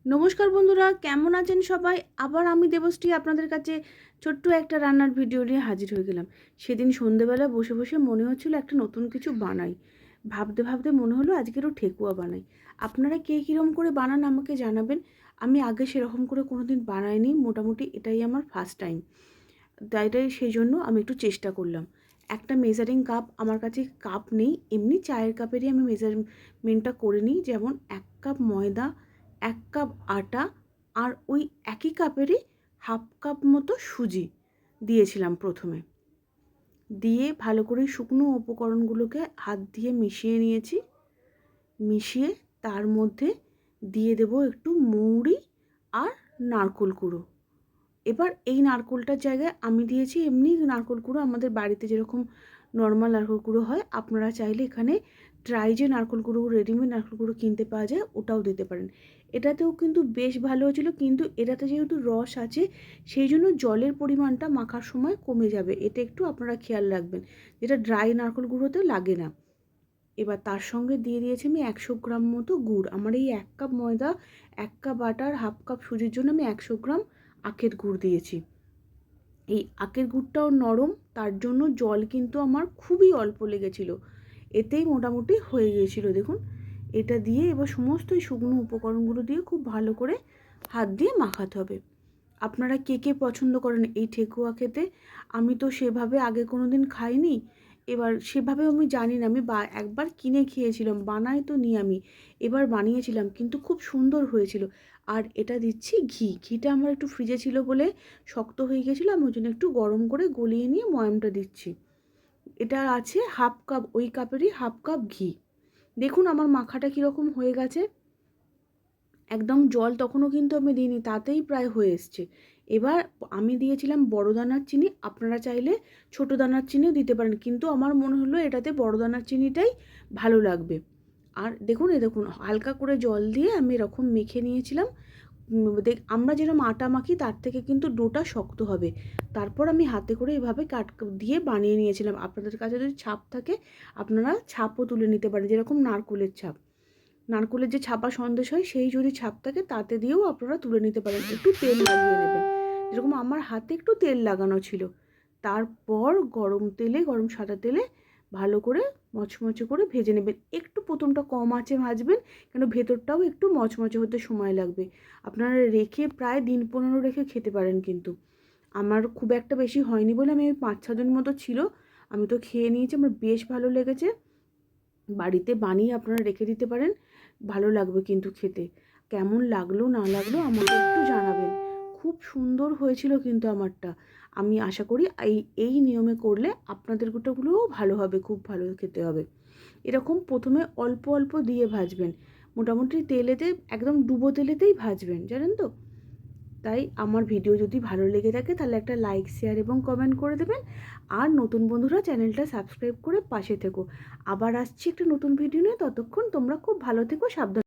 নমস্কার বন্ধুরা, কেমন আছেন সবাই? আবার আমি দেবশ্রী আপনাদের কাছে ছোট্ট একটা রান্নার ভিডিও নিয়ে হাজির হয়ে গেলাম। সেদিন সন্ধেবেলা বসে বসে মনে হচ্ছিল একটা নতুন কিছু বানাই। ভাবতে ভাবতে মনে হলো আজকেরও ঠেকুয়া বানাই। আপনারা কে কীরকম করে বানান আমাকে জানাবেন। আমি আগে সেরকম করে কোনো দিন বানাইনি, মোটামুটি এটাই আমার ফার্স্ট টাইম। তাই সেই জন্য আমি একটু চেষ্টা করলাম। একটা মেজারিং কাপ, আমার কাছে কাপ নেই, এমনি চায়ের কাপেরই আমি মেজারমেন্টটা করে নিই। যেমন 1 কাপ ময়দা, 1 কাপ আটা, আর ওই একই কাপেরই হাফ কাপ মতো সুজি দিয়েছিলাম প্রথমে। দিয়ে ভালো করে শুকনো উপকরণগুলোকে হাত দিয়ে মিশিয়ে নিয়েছি। মিশিয়ে তার মধ্যে দিয়ে দেব একটু মৌরি আর নারকোল কুড়ো। এবার এই নারকোলটার জায়গায় আমি দিয়েছি এমনি নারকোল কুড়ো, আমাদের বাড়িতে যেরকম নর্মাল নারকোল কুড়ো হয়। আপনারা চাইলে এখানে ড্রাই যে নারকোল কুড়ো, রেডিমেড নারকোল কুড়ো কিনতে পাওয়া যায়, ওটাও দিতে পারেন। এটাতেও কিন্তু বেশ ভালো হয়েছিল, কিন্তু এটাতে যেহেতু রস আছে সেই জন্য জলের পরিমাণটা মাখার সময় কমে যাবে। এটা একটু আপনারা খেয়াল রাখবেন, যেটা ড্রাই নারকোল কুড়োতে লাগে না। এবার তার সঙ্গে দিয়ে দিয়েছি আমি 100 গ্রাম মতো গুড়। আমার এই 1 কাপ ময়দা, 1 কাপ আটার হাফ কাপ সুজির জন্য আমি 100 গ্রাম আখের গুড় দিয়েছি। এই আখের গুড়টাও নরম, তার জন্য জল কিন্তু আমার খুবই অল্প লেগেছিল, এতেই মোটামুটি হয়ে গিয়েছিল। দেখুন, এটা দিয়ে এবার সমস্ত শুকনো উপকরণগুলো দিয়ে খুব ভালো করে হাত দিয়ে মাখাতে হবে। আপনারা কে কে পছন্দ করেন এই ঠেকুয়া খেতে? আমি তো সেভাবে আগে কোনো দিন খাইনি, এবার সেভাবেও আমি জানি না। আমি একবার কিনে খেয়েছিলাম, বানাই তো নি আমি, এবার বানিয়েছিলাম কিন্তু খুব সুন্দর হয়েছিল। আর এটা দিচ্ছি ঘি। ঘিটা আমার একটু ফ্রিজে ছিল বলে শক্ত হয়ে গেছিলো, আমি ওই জন্য একটু গরম করে গলিয়ে নিয়ে ময়ামটা দিচ্ছি। এটা আছে হাফ কাপ, ওই কাপেরই হাফ কাপ ঘি। দেখুন আমার মাখাটা কীরকম হয়ে গেছে, একদম জল তখনও কিন্তু আমি দিইনি, তাতেই প্রায় হয়ে এসছে। এবার আমি দিয়েছিলাম বড় দানার চিনি, আপনারা চাইলে ছোট দানার চিনিও দিতে পারেন, কিন্তু আমার মনে হলো এটাতে বড় দানার চিনিটাই ভালো লাগবে। আর দেখুন, দেখুন হালকা করে জল দিয়ে আমি এরকম মেখে নিয়েছিলাম। আমরা যেরকম আটা মাখি তার থেকে কিন্তু ডোটা শক্ত হবে। তারপর আমি হাতে করে এভাবে কাট দিয়ে বানিয়ে নিয়েছিলাম। আপনাদের কাছে যদি ছাপ থাকে আপনারা ছাপও তুলে নিতে পারেন, যেরকম নারকোলের ছাপ, নারকোলের যে ছাপা সন্দেশ হয় সেই যদি ছাপ থাকে তাতে দিয়েও আপনারা তুলে নিতে পারেন। একটু তেল লাগিয়ে নেবেন, যেরকম আমার হাতে একটু তেল লাগানো ছিল। তারপর গরম সাদা তেলে ভালো করে মচমচে করে ভেজে নেবেন। একটু প্রথমটা কম আঁচে ভাজবেন, কেন ভেতরটাও একটু মচমচে হতে সময় লাগবে। আপনারা রেখে প্রায় দিন 15 রেখে খেতে পারেন। কিন্তু আমার খুব একটা বেশি হয়নি বলে আমি 5-6 দিন মতো ছিল, আমি তো খেয়ে নিয়েছি, আমার বেশ ভালো লেগেছে। বাড়িতে বানিয়ে আপনারা রেখে দিতে পারেন, ভালো লাগবে কিন্তু খেতে। কেমন লাগলো না লাগলো আমাকে একটু জানাবেন। খুব সুন্দর হয়েছিল কিন্তু আমারটা। আমি আশা করি এই নিয়মে করলে আপনাদের গোটাগুলোও ভালো হবে, খুব ভালো খেতে হবে। এরকম প্রথমে অল্প অল্প দিয়ে ভাজবেন, মোটামুটি তেলেতে একদম ডুবো তেলেতেই ভাজবেন, জানেন তো। তাই আমার ভিডিও যদি ভালো লেগে থাকে তাহলে একটা লাইক, শেয়ার এবং কমেন্ট করে দেবেন। আর নতুন বন্ধুরা চ্যানেলটা সাবস্ক্রাইব করে পাশে থেকো। আবার আসছি একটা নতুন ভিডিও নিয়ে, ততক্ষণ তোমরা খুব ভালো থেকো, সাবধানে।